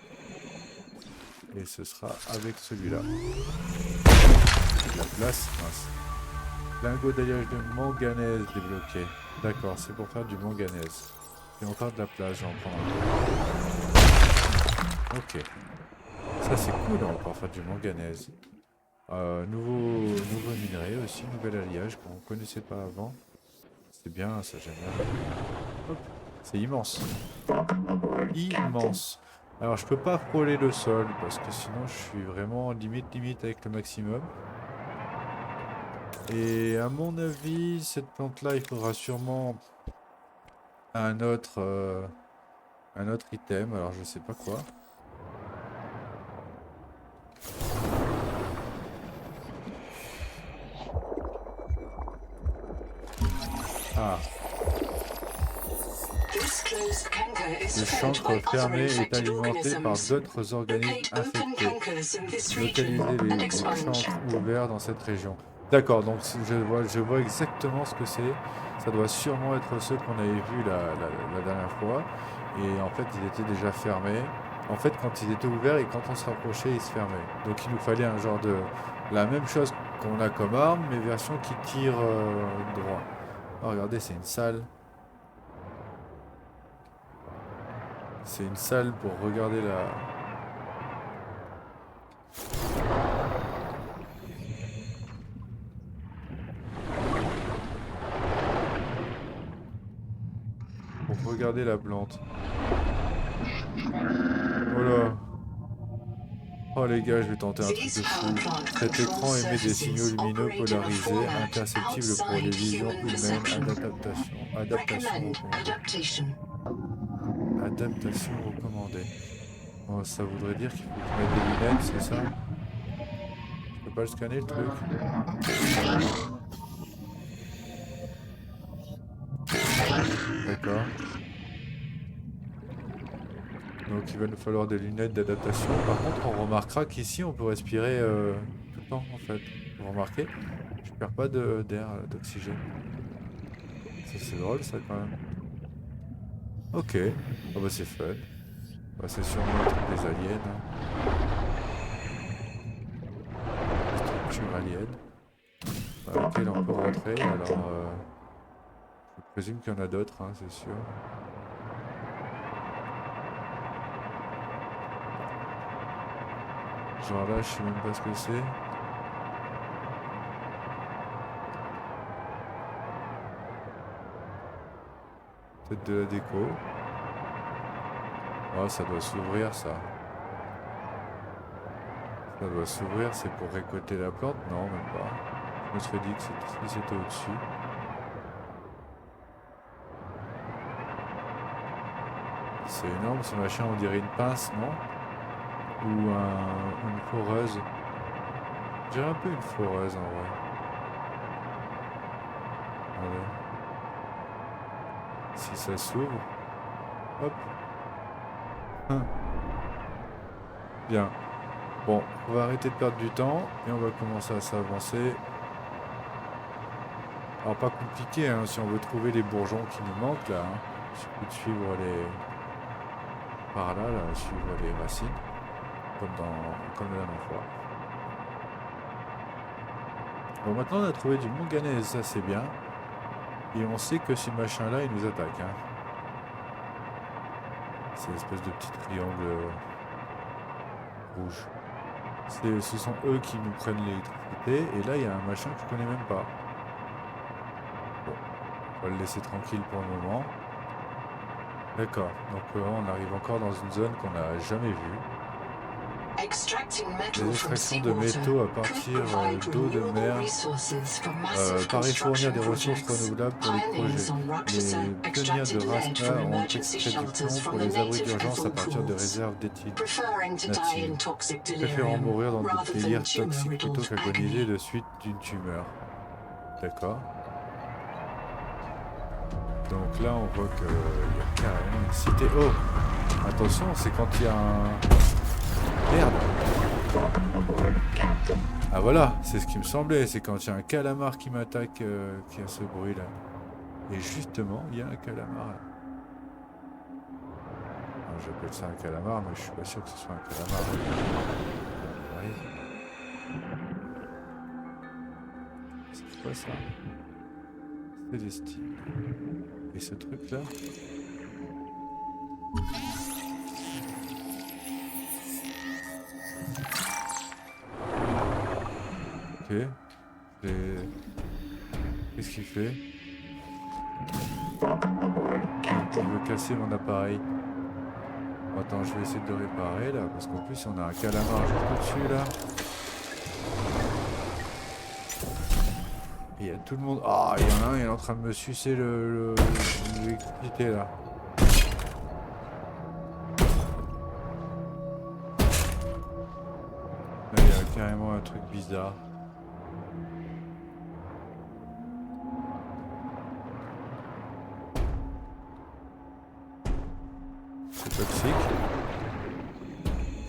S1: Et ce sera avec celui-là. La place, mince. Lingot d'alliage de manganèse débloqué. D'accord, c'est pour faire du manganèse. Et encore de la place, j'en prends un peu. Ok. Ça c'est cool, on va pouvoir faire du manganèse. Nouveau minerai aussi, nouvel alliage qu'on ne connaissait pas avant. C'est bien, ça j'aime bien. Hop, c'est immense. Immense. Alors je peux pas frôler le sol parce que sinon je suis vraiment limite avec le maximum. Et à mon avis, cette plante-là, il faudra sûrement un autre item. Alors je sais pas quoi. Ah. Le chancre fermé est alimenté par d'autres organismes infectés. Localisez les chancres ouverts dans cette région. D'accord, donc je vois exactement ce que c'est. Ça doit sûrement être ceux qu'on avait vus la dernière fois. Et en fait, ils étaient déjà fermés. En fait, quand ils étaient ouverts et quand on se rapprochait, ils se fermaient. Donc il nous fallait un genre de... La même chose qu'on a comme arme, mais version qui tire droit. Oh, regardez, c'est une salle. C'est une salle pour regarder la... Pour regarder la plante. Voilà. Oh les gars, je vais tenter un truc de fou. Cet écran émet des signaux lumineux polarisés, imperceptibles pour les visions humaines. Adaptation recommandée. Oh, ça voudrait dire qu'il faut que je mette des lunettes, c'est ça? Je peux pas le scanner le truc? D'accord. Donc il va nous falloir des lunettes d'adaptation. Par contre, on remarquera qu'ici on peut respirer tout le temps en fait. Vous remarquez? Je perds pas d'air, d'oxygène. Ça c'est drôle ça quand même. Ok. Oh bah c'est fun. Bah, c'est sûrement un truc des aliens. Des structures aliens. Dans lesquelles on peut rentrer. Alors je présume qu'il y en a d'autres, hein, c'est sûr. Genre là, je sais même pas ce que c'est. Peut-être de la déco. Oh, ça doit s'ouvrir ça. Ça doit s'ouvrir, c'est pour récolter la plante? Non, même pas. Je me serais dit que c'était au-dessus. C'est énorme ce machin, on dirait une pince, non? Ou une foreuse. Je dirais un peu une foreuse en vrai. Allez. Si ça s'ouvre. Hop. Bien. Bon, on va arrêter de perdre du temps et on va commencer à s'avancer. Alors pas compliqué hein, si on veut trouver les bourgeons qui nous manquent là. Hein. Il suffit de suivre les... Par là, suivre les racines. Comme la dernière fois. Bon, maintenant on a trouvé du manganèse, ça c'est bien. Et on sait que ces machins-là, ils nous attaquent. Hein. C'est l'espèce de petit triangle rouge. Ce sont eux qui nous prennent l'électricité. Et là, il y a un machin que je connais même pas. Bon, on va le laisser tranquille pour le moment. D'accord, donc on arrive encore dans une zone qu'on n'a jamais vue. Les extractions de métaux à partir d'eau de mer paraît fournir des ressources renouvelables pour les projets. Les pionniers de Rasna ont extrait du plomb pour les abris d'urgence à partir de réserves d'éthyle natives, préférant mourir dans des délires toxiques plutôt qu'agoniser de suite d'une tumeur. D'accord. Donc là, on voit qu'il y a carrément une cité. Oh! Attention, c'est quand il y a un... Merde! Ah voilà, c'est ce qui me semblait. C'est quand il y a un calamar qui m'attaque qu'il y a ce bruit là. Et justement, il y a un calamar là. Alors, j'appelle ça un calamar, mais je suis pas sûr que ce soit un calamar. C'est quoi ça? Célestine. Et ce truc là? Ok. Qu'est-ce qu'il fait? Il veut casser mon appareil. Attends, je vais essayer de le réparer là, parce qu'en plus on a un calamar juste au-dessus là. Et il y a tout le monde. Ah, il y en a un, il est en train de me sucer l'électricité là. Là, il y a carrément un truc bizarre. C'est toxique.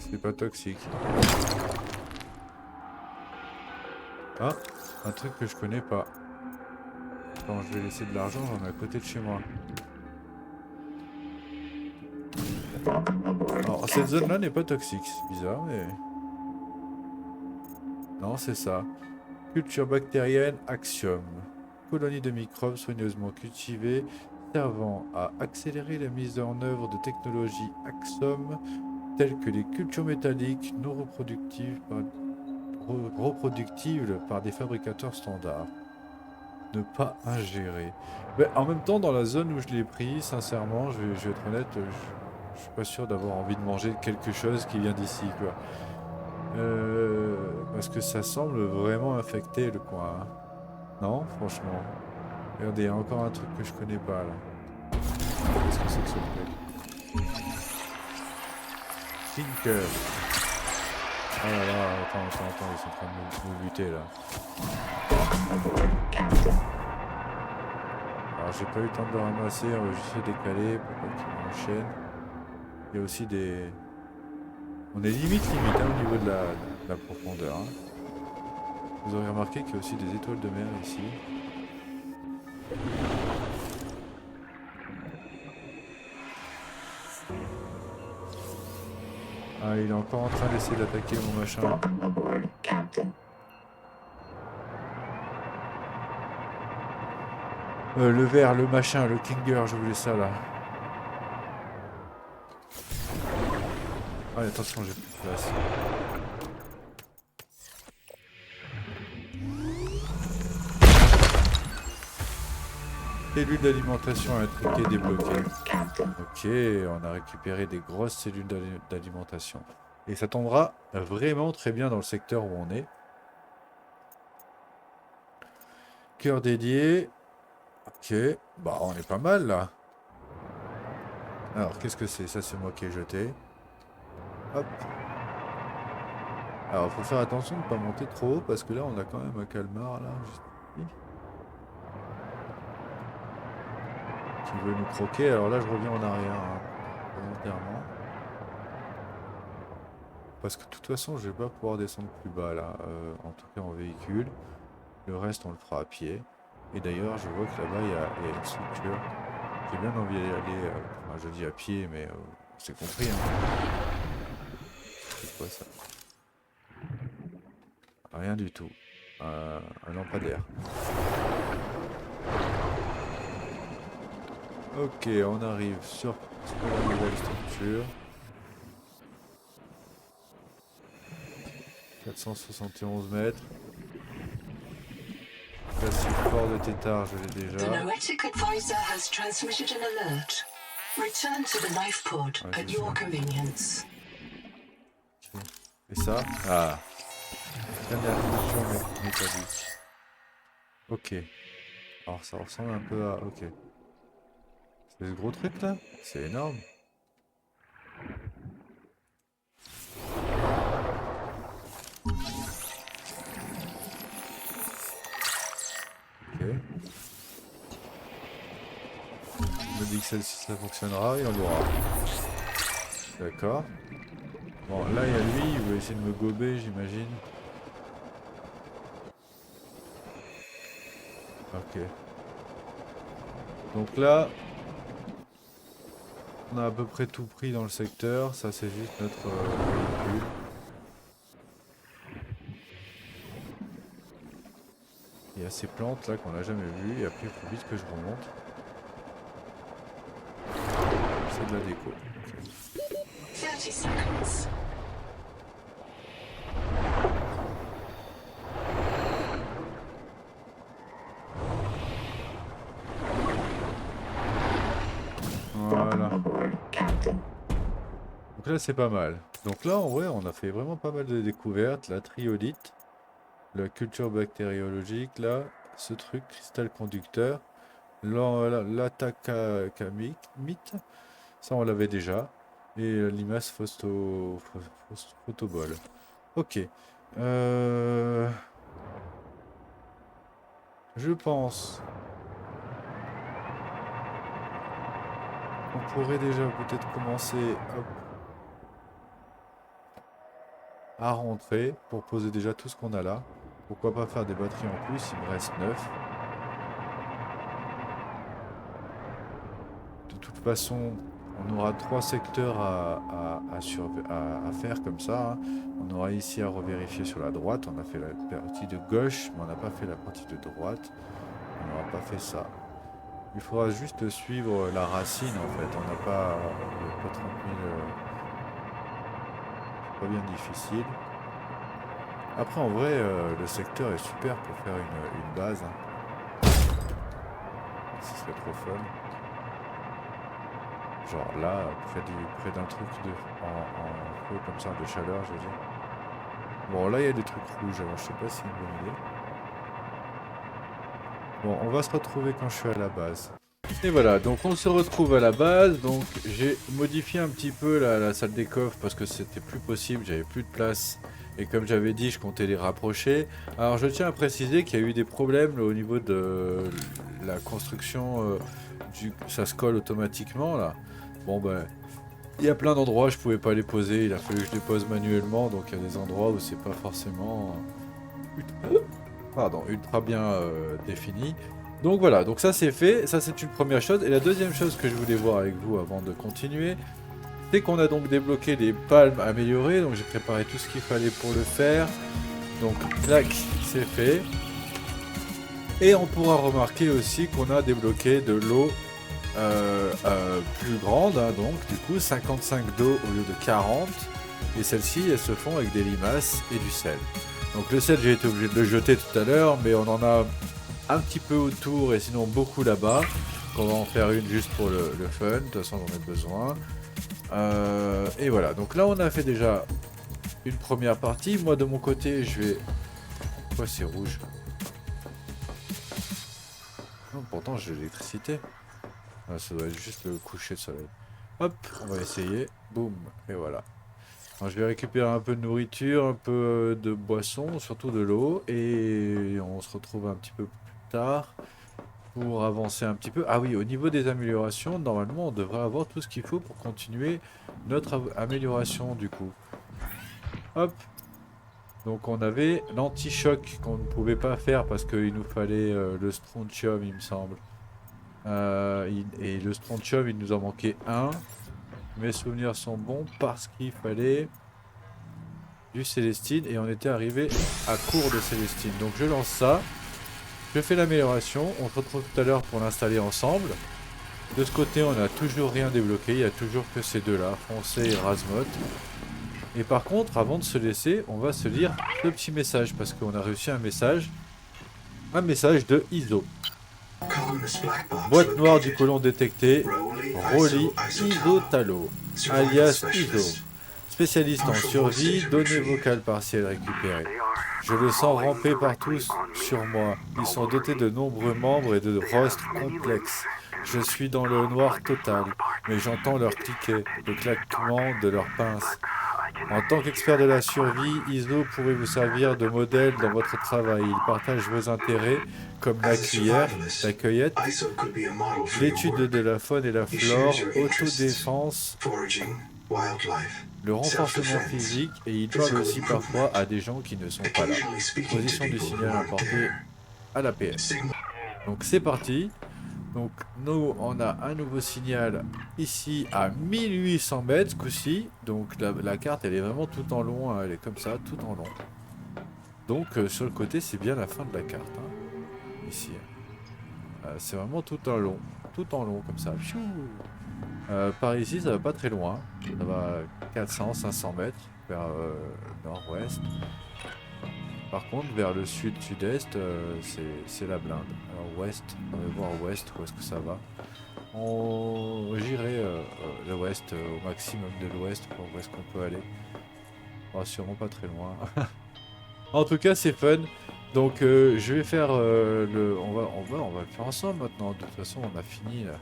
S1: C'est pas toxique. Ah, un truc que je connais pas. Attends, je vais laisser de l'argent, j'en ai à côté de chez moi. Alors, cette zone-là n'est pas toxique, c'est bizarre, mais... Non, c'est ça. Culture bactérienne Axiom. Colonie de microbes soigneusement cultivées, servant à accélérer la mise en œuvre de technologies Axiom, telles que les cultures métalliques non reproductibles par des fabricateurs standards. Ne pas ingérer. Mais en même temps, dans la zone où je l'ai pris, sincèrement, je vais être honnête, je suis pas sûr d'avoir envie de manger quelque chose qui vient d'ici, quoi. Parce que ça semble vraiment infecter le coin. Hein. Non, franchement. Regardez, il y a encore un truc que je connais pas là. Qu'est-ce que c'est que ce truc? Tinker. Oh là là, attends, ils sont en train de me buter là. Alors j'ai pas eu le temps de le ramasser, on va juste le décaler pour pas qu'il m'enchaîne. Il y a aussi des... On est limite hein, au niveau de la profondeur. Hein. Vous aurez remarqué qu'il y a aussi des étoiles de mer ici. Ah, il est encore en train d'essayer d'attaquer mon machin. Le verre, le machin, le Kinger, je voulais ça là. Ah, attention, j'ai plus de place. Cellules d'alimentation intriquées débloquées. Ok, on a récupéré des grosses cellules d'alimentation. Et ça tombera vraiment très bien dans le secteur où on est. Cœur dédié. Ok, bah on est pas mal là. Alors qu'est-ce que c'est? Ça c'est moi qui ai jeté. Hop. Alors il faut faire attention de ne pas monter trop haut parce que là on a quand même un calmar là. Juste ici. Qui veut nous croquer. Alors là je reviens en arrière. Hein, volontairement. Parce que de toute façon je vais pas pouvoir descendre plus bas là. En tout cas en véhicule. Le reste on le fera à pied. Et d'ailleurs je vois que là-bas il y a une structure. J'ai bien envie d'y aller. Enfin je dis à pied mais c'est compris. Hein. C'est quoi ça? Rien du tout. Un lampadaire. Ok, on arrive sur la nouvelle structure. 471 mètres. Classique fort de tétard, je l'ai déjà.
S2: The Noetic Advisor has transmitted an alert. Return to the life pod at your convenience.
S1: Et ça? Ah. Dernière culture métallique. Ok. Alors ça ressemble un peu à... Ok. C'est ce gros truc là? C'est énorme. Ok. que celle-ci ça fonctionnera et on l'aura. D'accord. Bon, là il y a lui, il veut essayer de me gober, j'imagine. Ok. Donc là, on a à peu près tout pris dans le secteur. Ça, c'est juste notre véhicule. Il y a ces plantes là qu'on n'a jamais vues. Et après, il faut vite que je remonte. C'est de la déco.
S2: 30 seconds.
S1: Voilà. Donc là, c'est pas mal. Donc là, en vrai, on a fait vraiment pas mal de découvertes. La triolite, la culture bactériologique, là, ce truc, cristal conducteur, l'atacamite, ça on l'avait déjà, et limace photobol. Ok. Je pense qu'on pourrait déjà peut-être commencer à rentrer pour poser déjà tout ce qu'on a là. Pourquoi pas faire des batteries en plus, il me reste 9. De toute façon, on aura 3 secteurs à faire comme ça. Hein. On aura ici à revérifier sur la droite. On a fait la partie de gauche, mais on n'a pas fait la partie de droite. On n'aura pas fait ça. Il faudra juste suivre la racine en fait. On n'a pas, 30 000. C'est pas bien difficile. Après, en vrai, le secteur est super pour faire une base. Hein. Ce serait trop fun. Genre là, près d'un truc en feu comme ça, de chaleur, je veux dire. Bon, là, il y a des trucs rouges, alors je sais pas si c'est une bonne idée. Bon, on va se retrouver quand je suis à la base. Et voilà, donc on se retrouve à la base. Donc j'ai modifié un petit peu la salle des coffres parce que c'était plus possible, j'avais plus de place. Et comme j'avais dit, je comptais les rapprocher. Alors je tiens à préciser qu'il y a eu des problèmes au niveau de la construction. Ça se colle automatiquement là. Bon ben, il y a plein d'endroits je pouvais pas les poser. Il a fallu que je les pose manuellement. Donc il y a des endroits où c'est pas forcément ultra bien défini. Donc voilà, donc ça c'est fait, ça c'est une première chose. Et la deuxième chose que je voulais voir avec vous avant de continuer, c'est qu'on a donc débloqué les palmes améliorées. Donc j'ai préparé tout ce qu'il fallait pour le faire. Donc clac, c'est fait. Et on pourra remarquer aussi qu'on a débloqué de l'eau plus grande, hein, donc du coup 55 d'eau au lieu de 40. Et celles-ci, elles se font avec des limaces et du sel. Donc le sel, j'ai été obligé de le jeter tout à l'heure, mais on en a un petit peu autour et sinon beaucoup là-bas. On va en faire une juste pour le fun, de toute façon on en a besoin. Et voilà, donc là on a fait déjà une première partie. Moi de mon côté je vais... Pourquoi c'est rouge? Non, pourtant j'ai l'électricité. Ah, ça doit être juste le coucher de soleil. Hop, on va essayer. Boum, et voilà. Alors, je vais récupérer un peu de nourriture, un peu de boisson, surtout de l'eau. Et on se retrouve un petit peu plus tard pour avancer un petit peu. Ah oui, au niveau des améliorations, normalement on devrait avoir tout ce qu'il faut pour continuer notre amélioration du coup. Hop. Donc on avait l'anti-choc qu'on ne pouvait pas faire parce qu'il nous fallait le strontium il me semble. Et le strontium il nous en manquait un. Mes souvenirs sont bons parce qu'il fallait du Célestine et on était arrivé à court de Célestine. Donc je lance ça. Je fais l'amélioration, on se retrouve tout à l'heure pour l'installer ensemble. De ce côté, on n'a toujours rien débloqué, il n'y a toujours que ces deux-là, Foncé et Razmot. Et par contre, avant de se laisser, on va se lire le petit message, parce qu'on a réussi un message de ISO. Boîte noire du colon détectée, Rolly Isotalo, alias ISO. Spécialiste en survie, données vocales partielles récupérées. Je le sens ramper partout sur moi. Ils sont dotés de nombreux membres et de rostres complexes. Je suis dans le noir total, mais j'entends leur cliquet, le claquement de leurs pinces. En tant qu'expert de la survie, ISO pourrait vous servir de modèle dans votre travail. Il partage vos intérêts comme la cueillette, l'étude de la faune et la flore, autodéfense, le renforcement physique, et il parle aussi parfois à des gens qui ne sont pas là. Position du signal importé à la PS. Donc c'est parti. Donc nous on a un nouveau signal ici à 1800 mètres ce coup-ci. Donc la carte elle est vraiment tout en long, hein, elle est comme ça, tout en long. Donc sur le côté c'est bien la fin de la carte, hein, ici. C'est vraiment tout en long comme ça. Par ici ça va pas très loin, ça va 400-500 mètres vers nord-ouest. Par contre, vers le sud-sud-est, c'est la blinde. Alors ouest, on va voir ouest, où est-ce que ça va. J'irai l'ouest, au maximum de l'ouest, pour où est-ce qu'on peut aller. Oh, sûrement pas très loin. En tout cas, c'est fun. Donc, je vais faire on va le faire ensemble maintenant. De toute façon, on a fini là.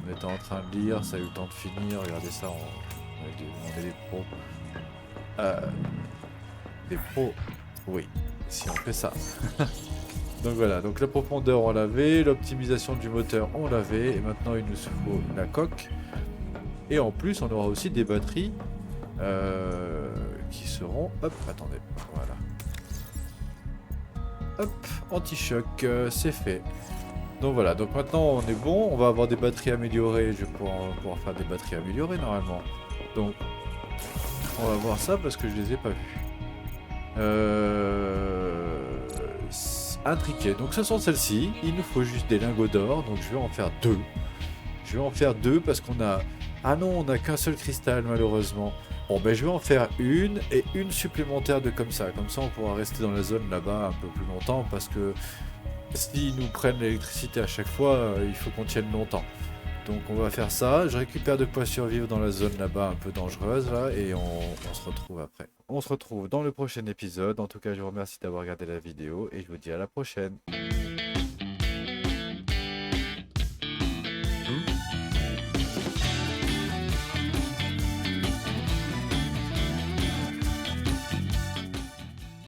S1: On était en train de lire, ça a eu le temps de finir. Regardez ça, on est des pros. Des pros. Oui, si on fait ça. Donc voilà, donc la profondeur on l'avait, l'optimisation du moteur on l'avait, et maintenant il nous faut la coque. Et en plus on aura aussi des batteries qui seront, hop, attendez, voilà. Hop, anti-choc, c'est fait. Donc voilà, donc maintenant on est bon, on va avoir des batteries améliorées, je vais pouvoir faire des batteries améliorées normalement. Donc on va voir ça parce que je les ai pas vues. Intriqué. Donc ce sont celles-ci. Il nous faut juste des lingots d'or. Donc je vais en faire deux. Je vais en faire deux parce qu'on a... Ah non, on n'a qu'un seul cristal malheureusement. Bon ben je vais en faire une et une supplémentaire de comme ça. Comme ça on pourra rester dans la zone là-bas un peu plus longtemps parce que s'ils nous prennent l'électricité à chaque fois, il faut qu'on tienne longtemps. Donc on va faire ça, je récupère de quoi survivre dans la zone là-bas un peu dangereuse là et on se retrouve après. On se retrouve dans le prochain épisode. En tout cas je vous remercie d'avoir regardé la vidéo et je vous dis à la prochaine.